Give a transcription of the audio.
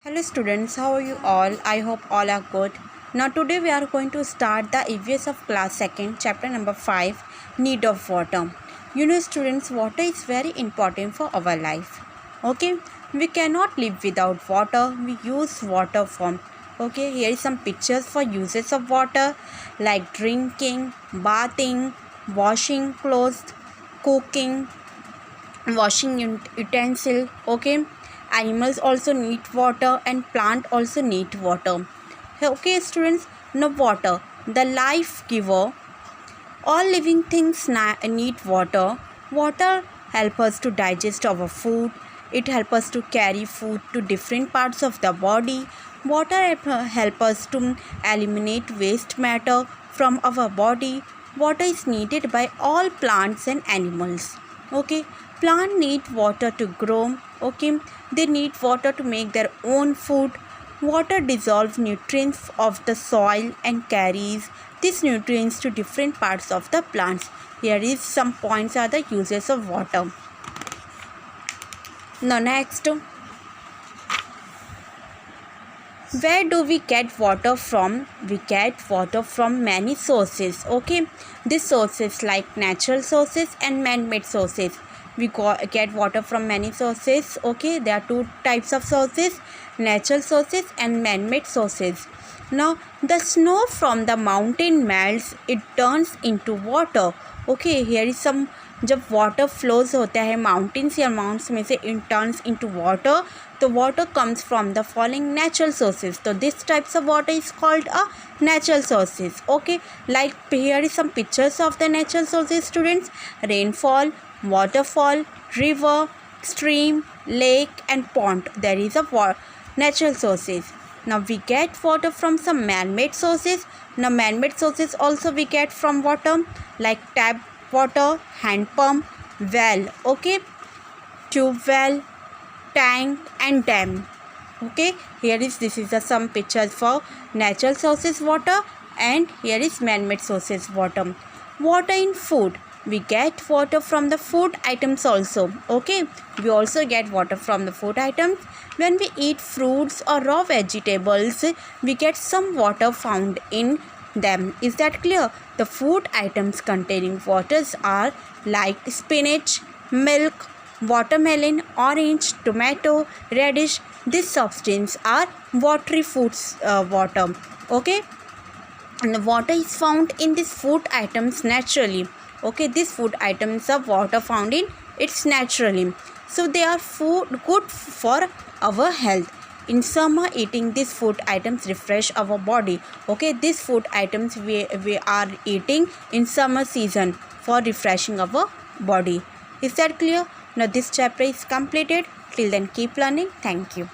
Hello students, how are you all? I hope all are good. Now today we are going to start the EVS of class 2nd, chapter number 5, need of water. You know students, water is very important for our life. Okay, we cannot live without water. We use water from. Okay, here is some pictures for uses of water like drinking, bathing, washing clothes, cooking, washing utensil. Okay, animals also need water and plant also need water. Okay students, now water, the life giver. All living things need water. Water help us to digest our food. It help us to carry food to different parts of the body. Water help us to eliminate waste matter from our body. Water is needed by all plants and animals. Okay, plant need water to grow. Okay, they need water to make their own food. Water dissolves nutrients of the soil and carries these nutrients to different parts of the plants. Here is some points are the uses of water. Now next, where do we get water from? We get water from many sources. Okay, these sources like natural sources and man-made sources. We get water from many sources. Okay, there are two types of sources, natural sources and man-made sources. Now the snow from the mountain melts, it turns into water. Okay, here is some, जब water flows होता है mountains या mounts में से in turns into water, तो water comes from the following natural sources. तो this types of water is called a natural sources. Okay, like here is some pictures of the natural sources students: rainfall, waterfall, river, stream, lake and pond. There is a natural sources. Now we get water from some man-made sources. Now man-made sources also we get from water like tap water, hand pump, well. Okay, tube well, tank and dam. Okay, here is this is some pictures for natural sources water, and here is man-made sources water. Water in food, we get water from the food items also. Okay, we also get water from the food items. When we eat fruits or raw vegetables, we get some water found in them. Is that clear? The food items containing waters are like spinach, milk, watermelon, orange, tomato, radish. This substance are watery foods water. Okay, and the water is found in these food items naturally. Okay, these food items are water found in it's naturally, so they are food good for our health. In summer, eating these food items refresh our body. Okay, these food items we are eating in summer season for refreshing our body. Is that clear? Now this chapter is completed. Till then, keep learning. Thank you.